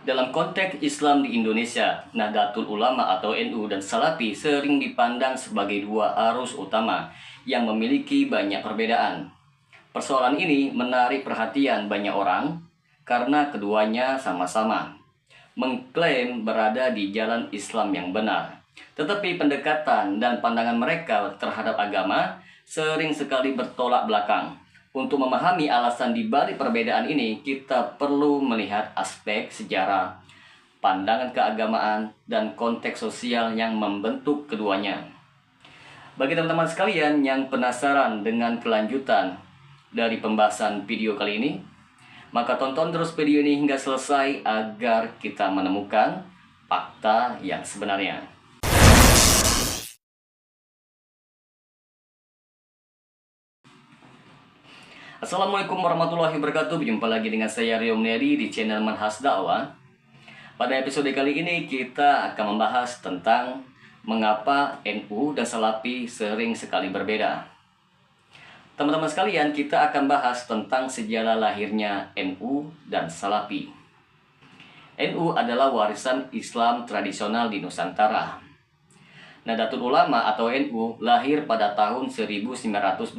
Dalam konteks Islam di Indonesia, Nahdlatul Ulama atau NU dan Salafi sering dipandang sebagai dua arus utama yang memiliki banyak perbedaan. Persoalan ini menarik perhatian banyak orang karena keduanya sama-sama mengklaim berada di jalan Islam yang benar. Tetapi pendekatan dan pandangan mereka terhadap agama sering sekali bertolak belakang. Untuk memahami alasan di balik perbedaan ini, kita perlu melihat aspek sejarah, pandangan keagamaan, dan konteks sosial yang membentuk keduanya. Bagi teman-teman sekalian yang penasaran dengan kelanjutan dari pembahasan video kali ini, maka tonton terus video ini hingga selesai agar kita menemukan fakta yang sebenarnya. Assalamualaikum warahmatullahi wabarakatuh. Berjumpa lagi dengan saya Rio Mneri di channel Manhaj Dakwah. Pada episode kali ini kita akan membahas tentang mengapa NU dan Salafi sering sekali berbeda. Teman-teman sekalian, kita akan bahas tentang sejarah lahirnya NU dan Salafi. NU adalah warisan Islam tradisional di Nusantara. Nahdlatul Ulama atau NU lahir pada tahun 1926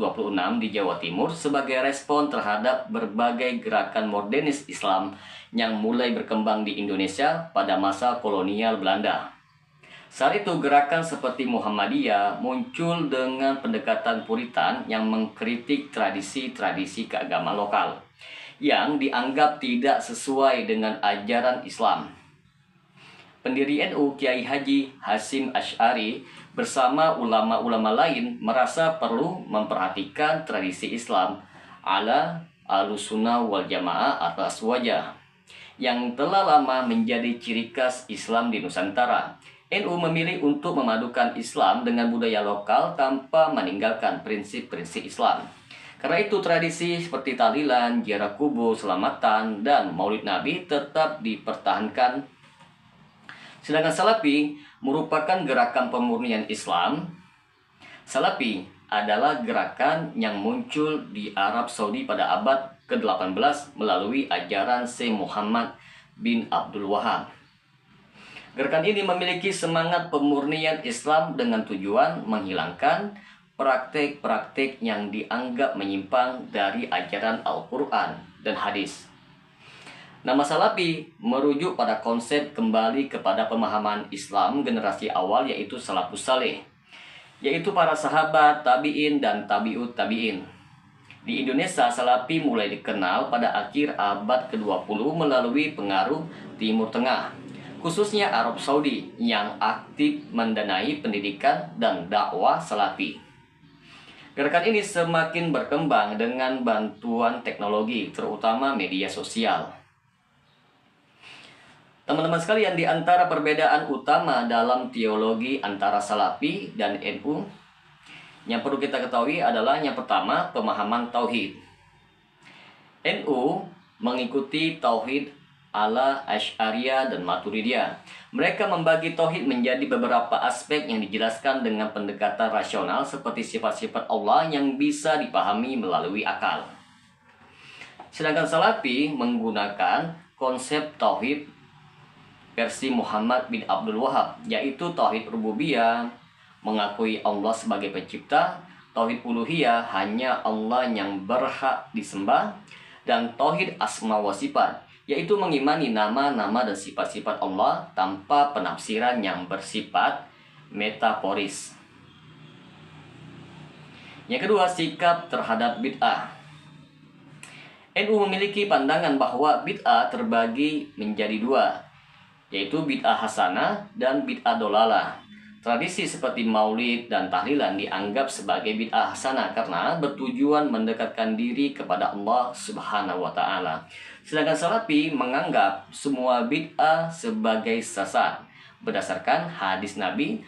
di Jawa Timur sebagai respon terhadap berbagai gerakan modernis Islam yang mulai berkembang di Indonesia pada masa kolonial Belanda. Saat itu gerakan seperti Muhammadiyah muncul dengan pendekatan Puritan yang mengkritik tradisi-tradisi keagamaan lokal yang dianggap tidak sesuai dengan ajaran Islam. Pendiri NU Kiai Haji Hasyim Asy'ari bersama ulama-ulama lain merasa perlu memperhatikan tradisi Islam ala Ahlussunnah wal Jamaah atau Aswajah yang telah lama menjadi ciri khas Islam di Nusantara. NU memilih untuk memadukan Islam dengan budaya lokal tanpa meninggalkan prinsip-prinsip Islam. Karena itu tradisi seperti tahlilan, ziarah kubur, selamatan, dan maulid Nabi tetap dipertahankan. Sedangkan Salafi merupakan gerakan pemurnian Islam. Salafi adalah gerakan yang muncul di Arab Saudi pada abad ke-18 melalui ajaran Syekh Muhammad bin Abdul Wahab. Gerakan ini memiliki semangat pemurnian Islam dengan tujuan menghilangkan praktik-praktik yang dianggap menyimpang dari ajaran Al-Quran dan hadis. Nama Salafi merujuk pada konsep kembali kepada pemahaman Islam generasi awal yaitu Salafus Saleh, yaitu para sahabat, tabi'in, dan tabi'ut tabi'in. Di Indonesia, Salafi mulai dikenal pada akhir abad ke-20 melalui pengaruh Timur Tengah, khususnya Arab Saudi yang aktif mendanai pendidikan dan dakwah Salafi. Gerakan ini semakin berkembang dengan bantuan teknologi, terutama media sosial. Teman-teman sekalian, di antara perbedaan utama dalam teologi antara Salafi dan NU yang perlu kita ketahui adalah yang pertama, pemahaman tauhid. NU mengikuti tauhid ala Asy'ariyah dan Maturidiyah. Mereka membagi tauhid menjadi beberapa aspek yang dijelaskan dengan pendekatan rasional seperti sifat-sifat Allah yang bisa dipahami melalui akal. Sedangkan Salafi menggunakan konsep tauhid versi Muhammad bin Abdul Wahab, yaitu tauhid rububiyah, mengakui Allah sebagai pencipta, tauhid uluhiyah, hanya Allah yang berhak disembah, dan tauhid asma wa sifat, yaitu mengimani nama-nama dan sifat-sifat Allah tanpa penafsiran yang bersifat metaforis. Yang kedua, sikap terhadap bid'ah. NU memiliki pandangan bahwa bid'ah terbagi menjadi dua, yaitu bid'ah hasanah dan bid'ah dolalah. Tradisi seperti maulid dan tahlilan dianggap sebagai bid'ah hasanah karena bertujuan mendekatkan diri kepada Allah Subhanahu wa Ta'ala. Sedangkan Salafi menganggap semua bid'ah sebagai sesat berdasarkan hadis Nabi,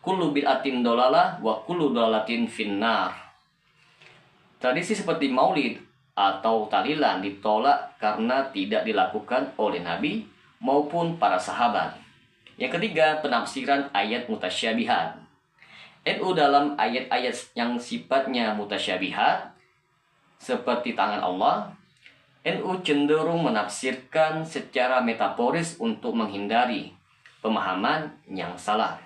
kullu bid'atin dolalah wa kullu dolalatin finnar. Tradisi seperti maulid atau tahlilan ditolak karena tidak dilakukan oleh Nabi maupun para sahabat. Yang ketiga, penafsiran ayat mutasyabihat. NU dalam ayat-ayat yang sifatnya mutasyabihat seperti tangan Allah NU cenderung menafsirkan secara metaforis untuk menghindari pemahaman yang salah.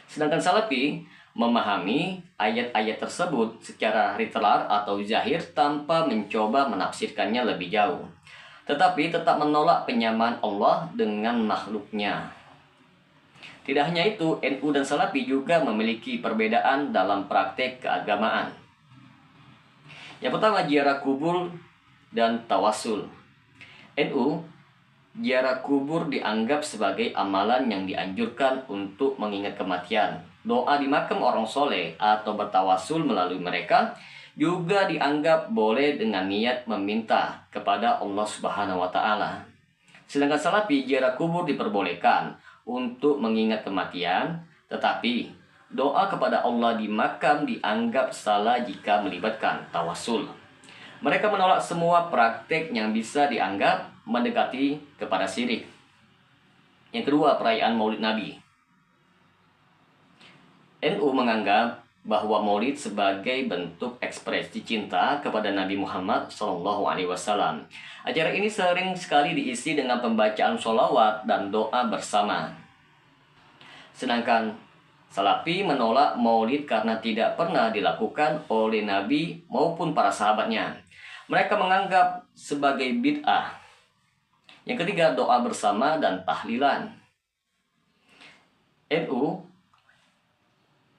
Sedangkan Salafi memahami ayat-ayat tersebut secara literal atau zahir tanpa mencoba menafsirkannya lebih jauh, tetapi tetap menolak penyamaan Allah dengan makhluknya. Tidak hanya itu, NU dan Salafi juga memiliki perbedaan dalam praktek keagamaan. Yang pertama, ziarah kubur dan tawasul. NU, ziarah kubur dianggap sebagai amalan yang dianjurkan untuk mengingat kematian. Doa di makam orang soleh atau bertawasul melalui mereka juga dianggap boleh dengan niat meminta kepada Allah Subhanahu wa Ta'ala. Sedangkan Salafi, ziarah kubur diperbolehkan untuk mengingat kematian, tetapi doa kepada Allah di makam dianggap salah jika melibatkan tawasul. Mereka menolak semua praktek yang bisa dianggap mendekati kepada syirik. Yang kedua, perayaan Maulid Nabi. NU menganggap bahwa Maulid sebagai bentuk ekspresi cinta kepada Nabi Muhammad SAW. Acara ini sering sekali diisi dengan pembacaan sholawat dan doa bersama. Sedangkan Salafi menolak Maulid karena tidak pernah dilakukan oleh Nabi maupun para sahabatnya. Mereka menganggap sebagai bid'ah. Yang ketiga, doa bersama dan tahlilan. NU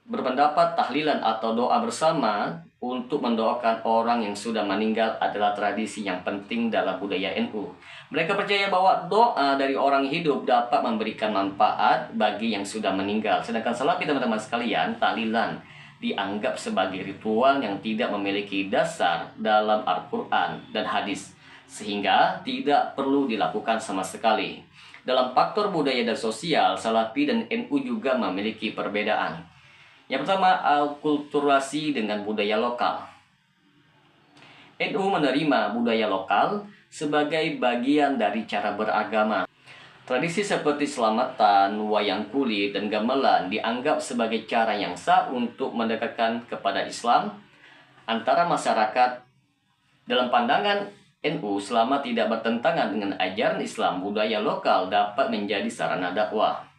berpendapat tahlilan atau doa bersama untuk mendoakan orang yang sudah meninggal adalah tradisi yang penting dalam budaya NU. Mereka percaya bahwa doa dari orang hidup dapat memberikan manfaat bagi yang sudah meninggal. Sedangkan Salafi, teman-teman sekalian, tahlilan dianggap sebagai ritual yang tidak memiliki dasar dalam Al-Quran dan hadis, sehingga tidak perlu dilakukan sama sekali. Dalam faktor budaya dan sosial, Salafi dan NU juga memiliki perbedaan. Yang pertama, akulturasi dengan budaya lokal. NU menerima budaya lokal sebagai bagian dari cara beragama. Tradisi seperti selamatan, wayang kulit, dan gamelan dianggap sebagai cara yang sah untuk mendekatkan kepada Islam antara masyarakat. Dalam pandangan NU, selama tidak bertentangan dengan ajaran Islam, budaya lokal dapat menjadi sarana dakwah.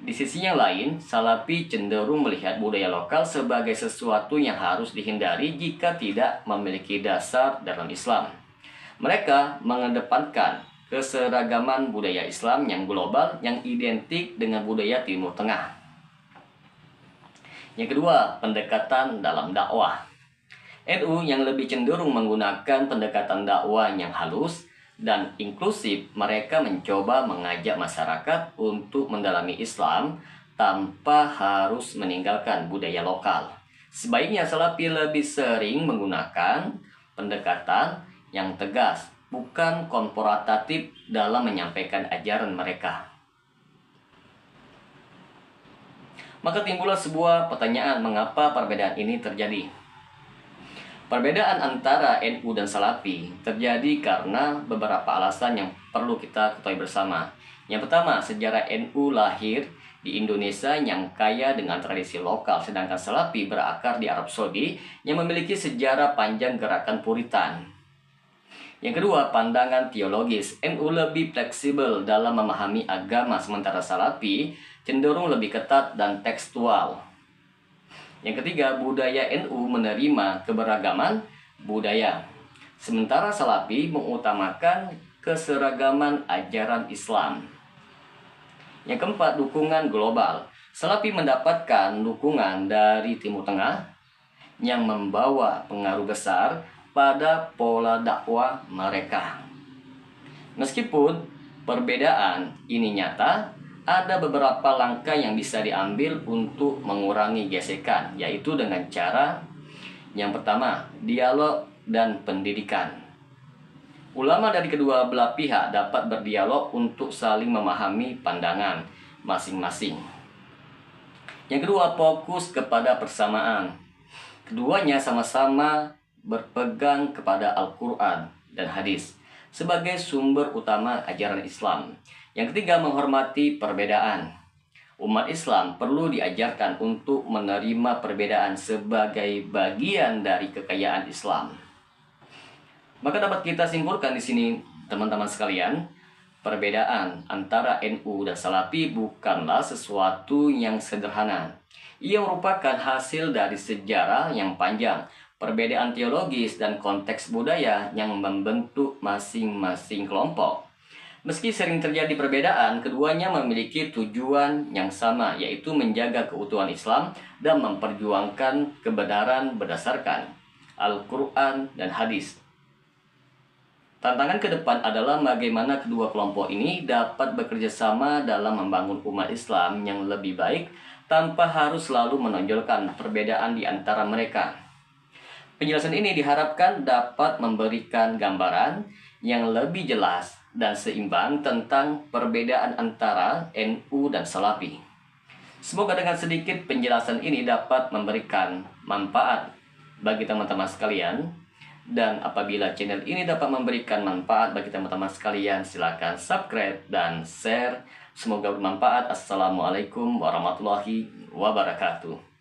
Di sisi yang lain, Salafi cenderung melihat budaya lokal sebagai sesuatu yang harus dihindari jika tidak memiliki dasar dalam Islam. Mereka mengedepankan keseragaman budaya Islam yang global yang identik dengan budaya Timur Tengah. Yang kedua, pendekatan dalam dakwah. NU yang lebih cenderung menggunakan pendekatan dakwah yang halus dan inklusif. Mereka mencoba mengajak masyarakat untuk mendalami Islam tanpa harus meninggalkan budaya lokal. Sebaiknya Salafi lebih sering menggunakan pendekatan yang tegas, bukan konfrontatif dalam menyampaikan ajaran mereka. Maka timbullah sebuah pertanyaan, mengapa perbedaan ini terjadi? Perbedaan antara NU dan Salafi terjadi karena beberapa alasan yang perlu kita ketahui bersama. Yang pertama, sejarah NU lahir di Indonesia yang kaya dengan tradisi lokal, sedangkan Salafi berakar di Arab Saudi yang memiliki sejarah panjang gerakan Puritan. Yang kedua, pandangan teologis. NU lebih fleksibel dalam memahami agama, sementara Salafi cenderung lebih ketat dan tekstual. Yang ketiga, budaya NU menerima keberagaman budaya, sementara Salafi mengutamakan keseragaman ajaran Islam. Yang keempat, dukungan global. Salafi mendapatkan dukungan dari Timur Tengah yang membawa pengaruh besar pada pola dakwah mereka. Meskipun perbedaan ini nyata, ada beberapa langkah yang bisa diambil untuk mengurangi gesekan, yaitu dengan cara yang pertama, dialog dan pendidikan. Ulama dari kedua belah pihak dapat berdialog untuk saling memahami pandangan masing-masing. Yang kedua, fokus kepada persamaan. Keduanya sama-sama berpegang kepada Al-Quran dan hadis sebagai sumber utama ajaran Islam. Yang ketiga, menghormati perbedaan. Umat Islam perlu diajarkan untuk menerima perbedaan sebagai bagian dari kekayaan Islam. Maka dapat kita simpulkan di sini, teman-teman sekalian, perbedaan antara NU dan Salafi bukanlah sesuatu yang sederhana. Ia merupakan hasil dari sejarah yang panjang, perbedaan teologis dan konteks budaya yang membentuk masing-masing kelompok. Meski sering terjadi perbedaan, keduanya memiliki tujuan yang sama, yaitu menjaga keutuhan Islam dan memperjuangkan kebenaran berdasarkan Al-Quran dan hadis. Tantangan ke depan adalah bagaimana kedua kelompok ini dapat bekerja sama dalam membangun umat Islam yang lebih baik tanpa harus selalu menonjolkan perbedaan di antara mereka. Penjelasan ini diharapkan dapat memberikan gambaran yang lebih jelas dan seimbang tentang perbedaan antara NU dan Salafi. Semoga dengan sedikit penjelasan ini dapat memberikan manfaat bagi teman-teman sekalian. Dan apabila channel ini dapat memberikan manfaat bagi teman-teman sekalian, silakan subscribe dan share. Semoga bermanfaat. Assalamualaikum warahmatullahi wabarakatuh.